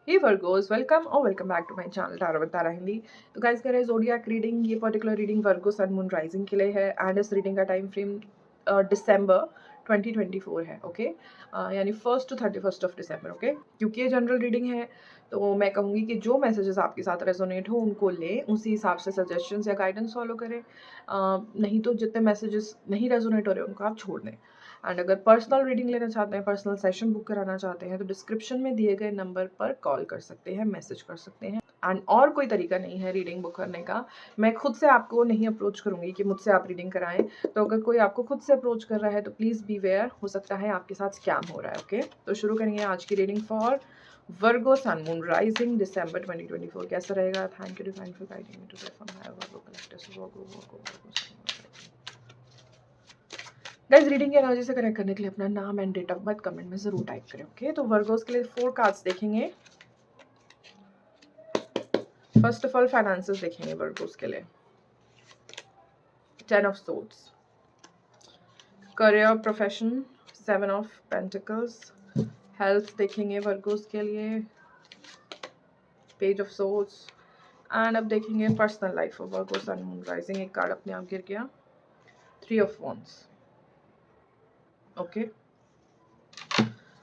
Hey Virgos, welcome back to my channel Tara with Tara Hindi. तो guys कर रहे हैं ज़ोडिएक रीडिंग। ये particular reading Virgo sun moon rising के लिए है एंड इस रीडिंग का टाइम फ्रेम दिसंबर 2024 है। ओके, यानी 1st to 31st of December. Okay, क्योंकि ये जनरल रीडिंग है तो मैं कहूँगी कि जो मैसेजेस आपके साथ रेजोनेट हो उनको लें, उसी हिसाब से सजेशंस या गाइडेंस फॉलो करें। नहीं तो जितने मैसेजेस नहीं रेजोनेट हो रहे उनको आप छोड़ दें। एंड अगर पर्सनल रीडिंग लेना चाहते हैं, पर्सनल सेशन बुक कराना चाहते हैं तो डिस्क्रिप्शन में दिए गए नंबर पर कॉल कर सकते हैं, मैसेज कर सकते हैं। एंड और कोई तरीका नहीं है रीडिंग बुक करने का। मैं खुद से आपको नहीं अप्रोच करूँगी कि मुझसे आप रीडिंग कराएं। तो अगर कोई आपको खुद से अप्रोच कर रहा है तो प्लीज़ बी वेयर, हो सकता है आपके साथ स्कैम हो रहा है। ओके, तो शुरू करेंगे आज की reading for Virgo sun moon rising December 2024 कैसा रहेगा। Thank you divine for guiding me today from my Virgo collectors Virgo guys. Reading की एनर्जी से कनेक्ट करने के लिए अपना नाम and date of birth comment में जरूर टाइप करें। ओके, तो वर्गोस के लिए 4 कार्ड्स देखेंगे। फर्स्ट ऑफ ऑल फाइनेंसेस देखेंगे वर्गोस के लिए। 10 of swords, career profession, 7 of pentacles, health देखेंगे वर्गोस के लिए, पेज ऑफ सोर्ड्स। एंड अब देखेंगे personal life of Virgo sun moon rising. एक कार्ड अपने आप गिर गया, 3 of wands. Okay,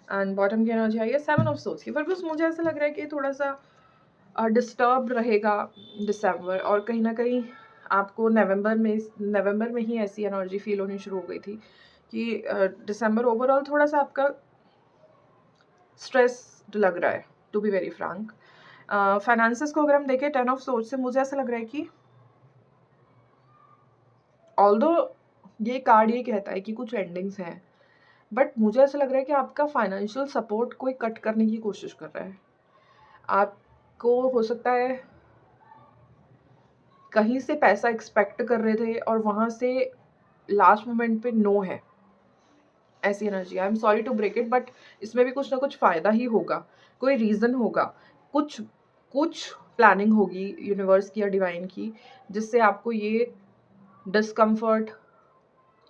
and bottom की एनर्जी आई है 7 ऑफ सोर्ड्स की। वर्गोस मुझे ऐसा लग रहा है कि थोड़ा सा डिस्टर्ब रहेगा दिसंबर, और कहीं ना कहीं आपको नवंबर में ही ऐसी एनर्जी फील होनी शुरू हो गई थी कि दिसंबर ओवरऑल थोड़ा सा आपका स्ट्रेस लग रहा है, to be very frank. Finances को अगर हम देखें 10 ऑफ सोर्स से, मुझे ऐसा लग रहा है कि ऑल्दो ये कार्ड ये कहता है कि कुछ एंडिंग्स हैं, बट मुझे ऐसा लग रहा है कि आपका फाइनेंशियल सपोर्ट कोई कट करने की कोशिश कर रहा है। आपको हो सकता है कहीं से पैसा एक्सपेक्ट कर रहे थे और वहाँ से लास्ट मोमेंट पे नो है, ऐसी energy. I am sorry to break it, but इसमें भी कुछ ना कुछ फ़ायदा ही होगा, कोई रीज़न होगा, कुछ कुछ प्लानिंग होगी यूनिवर्स की या डिवाइन की, जिससे आपको ये डिस्कम्फर्ट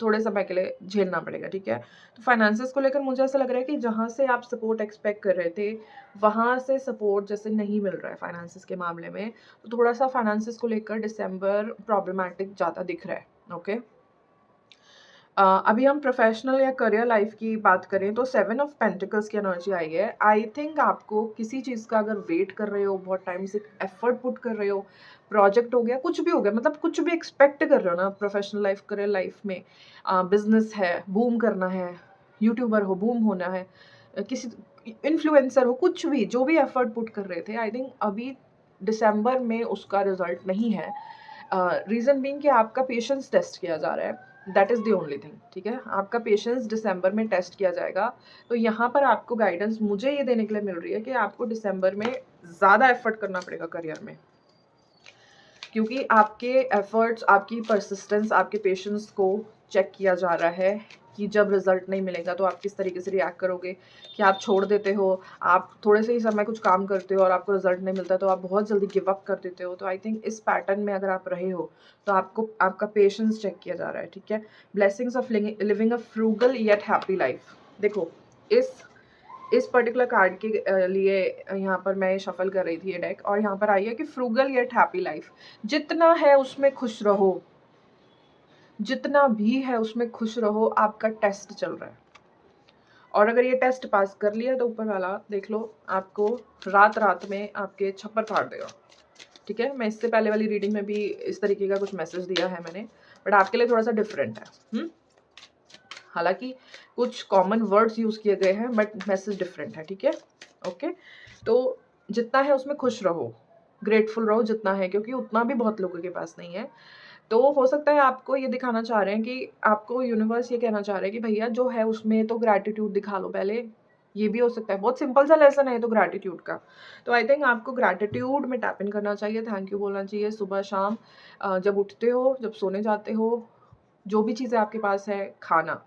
थोड़े समय के लिए झेलना पड़ेगा। ठीक है, तो फाइनेंसेस को लेकर मुझे ऐसा लग रहा है कि जहाँ से आप सपोर्ट एक्सपेक्ट कर रहे थे वहाँ से सपोर्ट जैसे नहीं मिल रहा है फाइनेंसेस के मामले में, तो थोड़ा सा फाइनेंसेस को लेकर दिसंबर प्रॉब्लमैटिक ज़्यादा दिख रहा है। ओके, अभी हम प्रोफेशनल या करियर लाइफ की बात करें तो 7 ऑफ पेंटिकल्स की एनर्जी आई है। आई थिंक आपको किसी चीज़ का अगर वेट कर रहे हो, बहुत टाइम से एफर्ट पुट कर रहे हो, प्रोजेक्ट हो गया, कुछ भी हो गया, मतलब कुछ भी एक्सपेक्ट कर रहे हो ना प्रोफेशनल लाइफ करियर लाइफ में, बिजनेस है, बूम करना है, यूट्यूबर हो, बूम होना है, किसी इन्फ्लुएंसर हो, कुछ भी जो भी एफर्ट पुट कर रहे थे, आई थिंक अभी दिसंबर में उसका रिजल्ट नहीं है। रीज़न बीइंग कि आपका पेशेंस टेस्ट किया जा रहा है, that is the only thing. ठीक है, आपका पेशेंस दिसंबर में टेस्ट किया जाएगा। तो यहाँ पर आपको गाइडेंस मुझे ये देने के लिए मिल रही है कि आपको दिसंबर में ज़्यादा एफर्ट करना पड़ेगा करियर में, क्योंकि आपके एफर्ट्स, आपकी परसिस्टेंस, आपके पेशेंस को चेक किया जा रहा है कि जब रिजल्ट नहीं मिलेगा तो आप किस तरीके से रिएक्ट करोगे। कि आप छोड़ देते हो, आप थोड़े से ही समय कुछ काम करते हो और आपको रिजल्ट नहीं मिलता तो आप बहुत जल्दी गिव अप कर देते हो। तो आई थिंक इस पैटर्न में अगर आप रहे हो तो आपको आपका पेशेंस चेक किया जा रहा है। ठीक है, blessings of living a frugal yet happy life. देखो, इस पर्टिकुलर कार्ड के लिए यहाँ पर मैं शफल कर रही थी ये डेक, और यहाँ पर आई है कि फ्रूगल येट हैप्पी लाइफ। जितना है उसमें खुश रहो, जितना भी है उसमें खुश रहो, आपका टेस्ट चल रहा है। और अगर ये टेस्ट पास कर लिया तो ऊपर वाला देख लो आपको रात रात में आपके छप्पर फाड़ देगा। ठीक है, मैं इससे पहले वाली रीडिंग में भी इस तरीके का कुछ मैसेज दिया है मैंने, बट आपके लिए थोड़ा सा डिफरेंट है। हालांकि कुछ कॉमन वर्ड्स यूज किए गए हैं बट मैसेज डिफरेंट है। ठीक है, ओके, तो जितना है उसमें खुश रहो, ग्रेटफुल रहो जितना है, क्योंकि उतना भी बहुत लोगों के पास नहीं है। तो हो सकता है आपको ये दिखाना चाह रहे हैं कि आपको यूनिवर्स ये कहना चाह रहा है कि भैया जो है उसमें तो ग्रैटिट्यूड दिखा लो पहले। ये भी हो सकता है, बहुत सिंपल सा लेसन है तो ग्रैटिट्यूड का। तो आई थिंक आपको ग्रैटिट्यूड में टैप इन करना चाहिए, थैंक यू बोलना चाहिए सुबह शाम, जब उठते हो, जब सोने जाते हो, जो भी चीज़ें आपके पास है, खाना,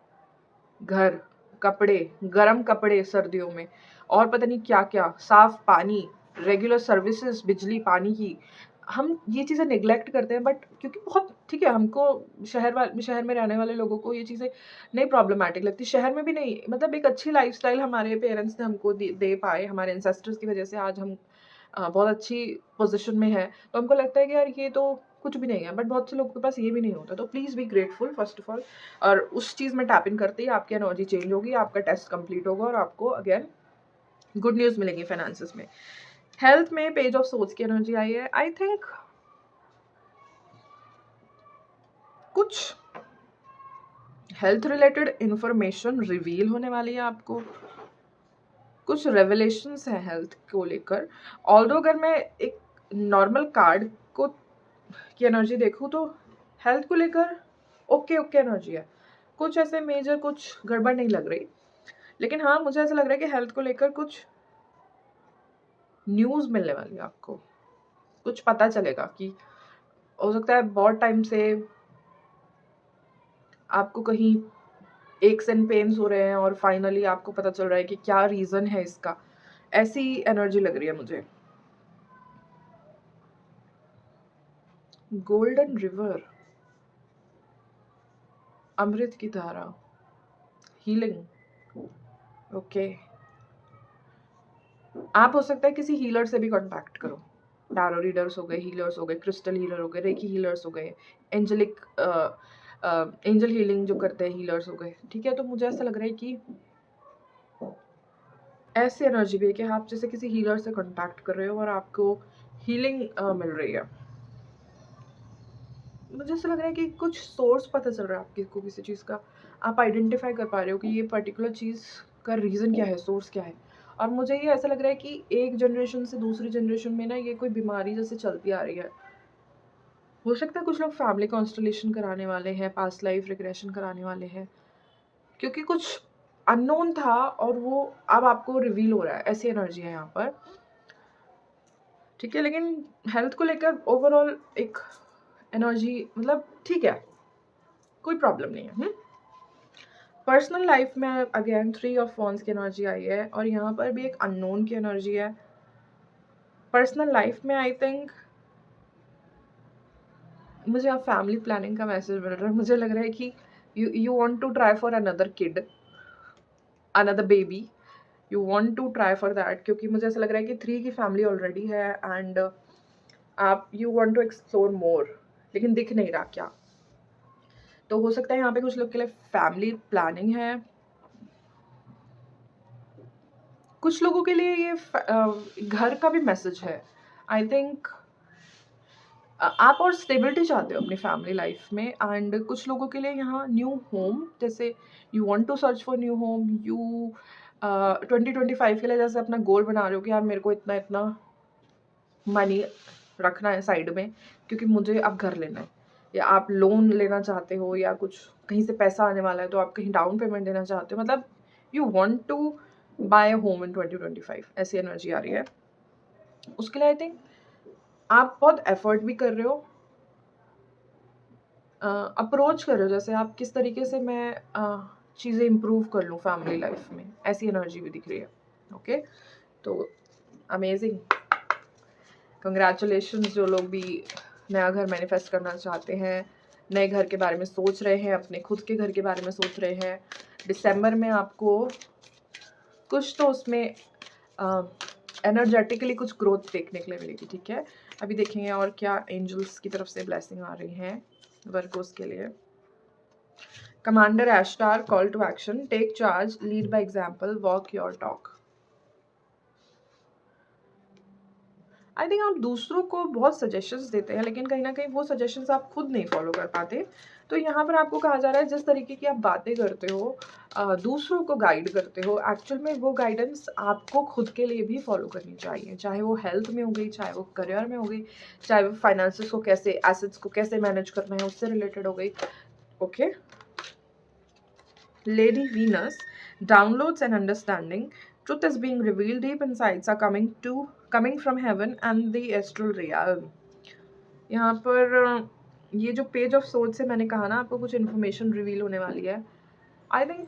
घर, कपड़े, गरम कपड़े सर्दियों में, और पता नहीं क्या क्या, साफ पानी, रेगुलर सर्विसेज, बिजली पानी की, हम ये चीज़ें नेग्लेक्ट करते हैं, बट क्योंकि बहुत ठीक है, हमको शहर में रहने वाले लोगों को ये चीज़ें नहीं प्रॉब्लमैटिक लगती, शहर में भी नहीं, मतलब एक अच्छी लाइफ़स्टाइल हमारे पेरेंट्स ने हमको दे पाए, हमारे एंसेस्टर्स की वज़ह से आज हम बहुत अच्छी पोज़ीशन में हैं। तो हमको लगता है कि यार ये तो कुछ भी नहीं है, बट बहुत से लोगों के पास ये भी नहीं होता। तो please be grateful first of all, और उस चीज़ में टैप इन करते ही आपकी एनर्जी चेंज होगी, आपका टेस्ट कंप्लीट होगा और आपको अगेन गुड न्यूज़ मिलेगी फाइनेंसेस में। हेल्थ में पेज ऑफ सोर्स की एनर्जी आई है। आई थिंक कुछ हेल्थ रिलेटेड इंफॉर्मेशन रिवील होने वाली है आपको, कुछ रेवलेशंस हैं हेल्थ को लेकर। ऑल्दो अगर मैं एक नॉर्मल कार्ड को की एनर्जी देखूँ तो हेल्थ को लेकर ओके ओके एनर्जी है, कुछ ऐसे मेजर कुछ गड़बड़ नहीं लग रही, लेकिन हाँ मुझे ऐसा लग रहा है कि हेल्थ को लेकर कुछ न्यूज़ मिलने वाली है आपको, कुछ पता चलेगा कि हो सकता है बहुत टाइम से आपको कहीं एक्स एंड पेन्स हो रहे हैं और फाइनली आपको पता चल रहा है कि क्या रीज़न है इसका, ऐसी एनर्जी लग रही है मुझे। गोल्डन रिवर, अमृत की धारा, हीलिंग, ओके। आप हो सकता है किसी हीलर से भी कॉन्टैक्ट करो, टैरो रीडर्स हो गए, हीलर्स हो गए, क्रिस्टल हीलर हो गए, रेकी हीलर्स हो गए, एंजेलिक एंजल हीलिंग जो करते हैं हीलर्स हो गए, ठीक है। तो मुझे ऐसा लग रहा है कि ऐसी एनर्जी भी है कि आप जैसे किसी हीलर से कॉन्टैक्ट कर रहे हो और आपको हीलिंग मिल रही है। मुझे ऐसा लग रहा है कि कुछ सोर्स पता चल रहा है आपको किसी चीज़ का, आप आइडेंटिफाई कर पा रहे हो कि ये पर्टिकुलर चीज़ का रीज़न क्या है, सोर्स क्या है। और मुझे ये ऐसा लग रहा है कि एक जनरेशन से दूसरी जनरेशन में ना ये कोई बीमारी जैसे चलती आ रही है। हो सकता है कुछ लोग फैमिली कॉन्स्टलेशन कराने वाले हैं, पास्ट लाइफ रिग्रेशन कराने वाले हैं, क्योंकि कुछ अननोन था और वो अब आपको रिवील हो रहा है, ऐसी एनर्जी है यहाँ पर, ठीक है। लेकिन हेल्थ को लेकर ओवरऑल एक एनर्जी मतलब ठीक है, कोई प्रॉब्लम नहीं है। पर्सनल लाइफ में अगेन 3 ऑफ वॉन्ड्स की एनर्जी आई है और यहाँ पर भी एक अननोन की एनर्जी है। पर्सनल लाइफ में आई थिंक मुझे अब फैमिली प्लानिंग का मैसेज मिल रहा है। मुझे लग रहा है कि you want to try for another kid, another baby, you want to try for that, क्योंकि मुझे ऐसा लग रहा है कि 3 की फैमिली ऑलरेडी है एंड आप you want to explore more, लेकिन दिख नहीं रहा क्या। तो हो सकता है यहाँ पे कुछ लोग के लिए फैमिली प्लानिंग है, कुछ लोगों के लिए ये घर का भी मैसेज है। आई थिंक आप और स्टेबिलिटी चाहते हो अपनी फैमिली लाइफ में, एंड कुछ लोगों के लिए यहाँ न्यू होम, जैसे you want to search for new home, you 2025 के लिए जैसे अपना गोल बना रहे हो कि यार मेरे को इतना इतना मनी रखना है साइड में क्योंकि मुझे अब घर लेना है, या आप लोन लेना चाहते हो या कुछ कहीं से पैसा आने वाला है तो आप कहीं डाउन पेमेंट देना चाहते हो, मतलब you want to buy a home in 2025, ऐसी एनर्जी आ रही है। उसके लिए आई थिंक आप बहुत एफर्ट भी कर रहे हो, अप्रोच कर रहे हो, जैसे आप किस तरीके से मैं चीज़ें इम्प्रूव कर लूँ फैमिली लाइफ में, ऐसी एनर्जी भी दिख रही है। ओके, तो अमेजिंग, कंग्रेचुलेशंस जो लोग भी नया घर मैनिफेस्ट करना चाहते हैं, नए घर के बारे में सोच रहे हैं, अपने खुद के घर के बारे में सोच रहे हैं, दिसंबर में आपको कुछ तो उसमें एनर्जेटिकली कुछ ग्रोथ देखने के लिए मिलेगी, ठीक है। अभी देखेंगे और क्या एंजल्स की तरफ से ब्लेसिंग आ रही हैं वर्गोस के लिए। Commander Astar, call to action, take charge, lead by example, walk your talk. I think आप दूसरों को बहुत सजेशंस देते हैं लेकिन कहीं ना कहीं वो सजेशंस आप खुद नहीं फॉलो कर पाते। तो यहाँ पर आपको कहा जा रहा है जिस तरीके की आप बातें करते हो, दूसरों को गाइड करते हो, एक्चुअल में वो गाइडेंस आपको खुद के लिए भी फॉलो करनी चाहिए, चाहे वो हेल्थ में हो गई, चाहे वो करियर में हो गई, चाहे वो फाइनेंसेस को कैसे, एसेट्स को कैसे मैनेज करना है उससे रिलेटेड हो गई। Okay, Lady Venus, downloads and understanding. Truth is being revealed. Deep insights are coming from heaven and the astral realm. यहाँ पर ये जो पेज ऑफ सोर्स से मैंने कहा ना आपको कुछ इन्फॉर्मेशन रिवील होने वाली है। आई थिंक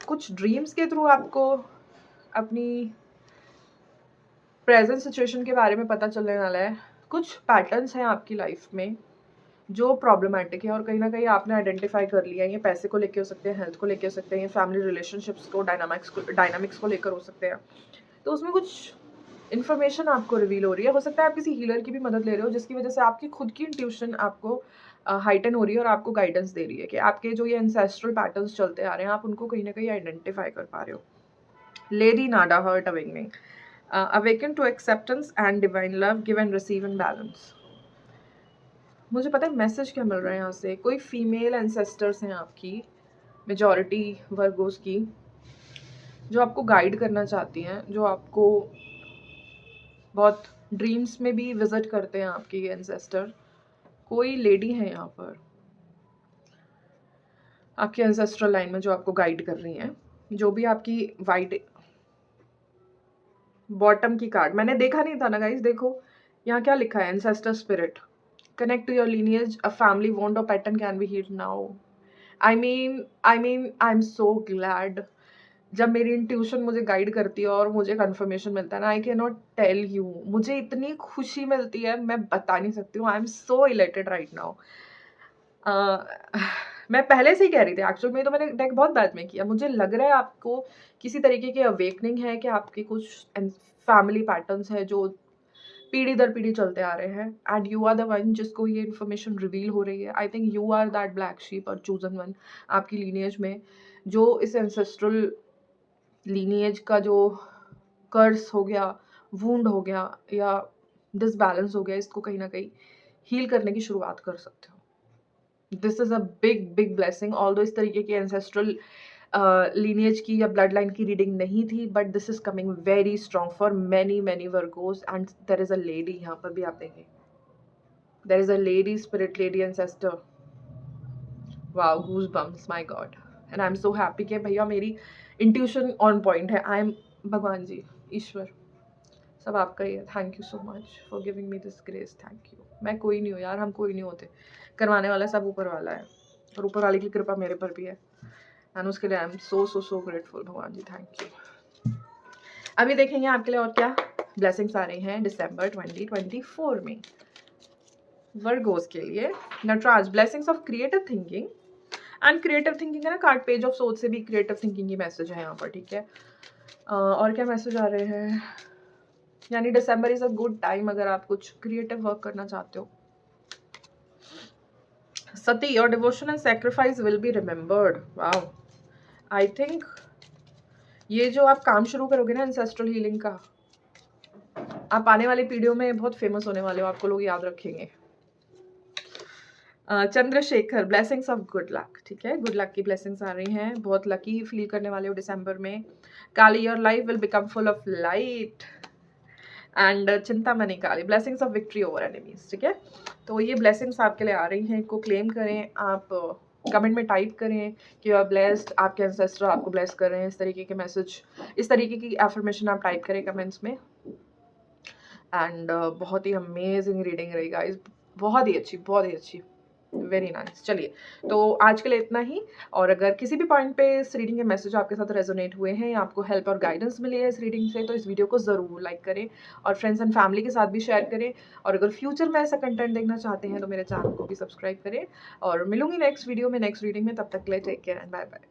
कुछ ड्रीम्स के थ्रू आपको अपनी प्रेजेंट सिचुएशन के बारे में पता चलने वाला है, कुछ पैटर्न्स हैं आपकी लाइफ में जो प्रॉब्लमैटिक है और कहीं ना कहीं आपने आइडेंटिफाई कर लिया है। ये पैसे को लेके हो सकते हैं, हेल्थ को लेके हो सकते हैं, ये फैमिली रिलेशनशिप्स को डायनामिक्स को लेकर हो सकते हैं। तो उसमें कुछ इन्फॉर्मेशन आपको रिवील हो रही है। हो सकता है आप किसी हीलर की भी मदद ले रहे हो जिसकी वजह से आपकी खुद की इंट्यूशन आपको हाइटन हो रही है और आपको गाइडेंस दे रही है कि आपके जो ये एंसेस्ट्रल पैटर्न्स चलते आ रहे हैं आप उनको कहीं ना कहीं आइडेंटिफाई कर पा रहे हो। Lady Nada heart awakening, awaken to acceptance and divine love, give and receive in balance. मुझे पता है मैसेज क्या मिल रहा है यहाँ से। कोई फीमेल एंसेस्टर्स हैं आपकी, मेजॉरिटी वर्गोस की, जो आपको गाइड करना चाहती हैं, जो आपको बहुत ड्रीम्स में भी विजिट करते हैं आपकी एंसेस्टर। कोई लेडी है यहाँ पर आपके एंसेस्ट्रल लाइन में जो आपको गाइड कर रही हैं। जो भी आपकी वाइट बॉटम की कार्ड मैंने देखा नहीं था ना गाइस, देखो यहाँ क्या लिखा है, ancestor spirit connect to your lineage, a family want और pattern can be healed now. I am so glad जब मेरी इंट्यूशन मुझे गाइड करती है और मुझे कंफर्मेशन मिलता है ना। I can not tell you, मुझे इतनी खुशी मिलती है मैं बता नहीं सकती हूँ। आई am so elated right now. मैं पहले से ही कह रही थी एक्चुअल में, तो मैंने डेक बहुत बाद में किया। मुझे लग रहा है आपको किसी तरीके की अवेकनिंग है कि आपकी कुछ फैमिली पैटर्न्स है जो पीढ़ी दर पीढ़ी चलते आ रहे हैं and you are the one जिसको ये इन्फॉर्मेशन रिवील हो रही है। I think you are that black sheep और चूजन वन आपकी लीनिएज में, जो इस एंसेस्ट्रल लीनिएज का जो कर्स हो गया, वूंड हो गया या डिसबैलेंस हो गया, इसको कहीं ना कहीं हील करने की शुरुआत कर सकते हो। This is a big big blessing. Although इस तरीके की एंसेस्ट्रल लीनिएज की या ब्लड लाइन की रीडिंग नहीं थी, but this is coming very strong for many many Virgos and there is a lady यहाँ पर भी आप देखें, there is a lady spirit, lady ancestor. Wow, goosebumps, my God. And I am so happy कि भैया मेरी intuition on point है। I am, भगवान जी, ईश्वर, सब आपका ही है। Thank you so much for giving me this grace. Thank you. मैं कोई नहीं हूँ यार, हम कोई नहीं होते, करवाने वाला सब ऊपर वाला है और ऊपर वाले की कृपा मेरे पर भी है एंड उसके लिए आई am so so so grateful. भगवान जी थैंक यू। अभी देखेंगे आपके लिए और क्या ब्लेसिंग्स आ रही हैं दिसंबर 2024 में वर्गोस के लिए। Nataraj, blessings of creative thinking and creative thinking है ना, कार्ड पेज ऑफ सोच से भी क्रिएटिव थिंकिंग की मैसेज है यहाँ पर, ठीक है। और क्या मैसेज आ रहे हैं, यानी December is a good time अगर आप कुछ क्रिएटिव वर्क करना चाहते हो। Sati, your devotion and sacrifice will be remembered. Wow, I think ये जो आप काम शुरू करोगे ना एंसेस्ट्रल हीलिंग का, आप आने वाली पीढ़ियों में बहुत फेमस होने वाले हो, आपको लोग याद रखेंगे। Chandrashekhar, blessings of good luck, ठीक है, गुड लक की ब्लेसिंग्स आ रही हैं, बहुत लकी फील करने वाले हो दिसंबर में। Kali, your life will become full of light and Chintamani Kali, blessings of victory over enemies, ठीक है। तो ये ब्लेसिंग्स आपके लिए आ रही हैं, इनको क्लेम करें। आप कमेंट में टाइप करें कि यू आर ब्लेस्ड, आपके एंसेस्टर आपको ब्लेस कर रहे हैं, इस तरीके के मैसेज, इस तरीके की एफर्मेशन आप टाइप करें कमेंट्स में। एंड बहुत ही अमेजिंग रीडिंग रही गाइस, बहुत ही अच्छी, बहुत ही अच्छी, वेरी नाइस। चलिए, तो आज के लिए इतना ही। और अगर किसी भी पॉइंट पे इस रीडिंग के मैसेज आपके साथ रेजोनेट हुए हैं या आपको हेल्प और गाइडेंस मिली है इस रीडिंग से, तो इस वीडियो को ज़रूर लाइक करें और फ्रेंड्स एंड फैमिली के साथ भी शेयर करें। और अगर फ्यूचर में ऐसा कंटेंट देखना चाहते हैं तो मेरे चैनल को भी सब्सक्राइब करें। और मिलूंगी नेक्स्ट वीडियो में, नेक्स्ट रीडिंग में। तब तक के लिए take care and bye bye.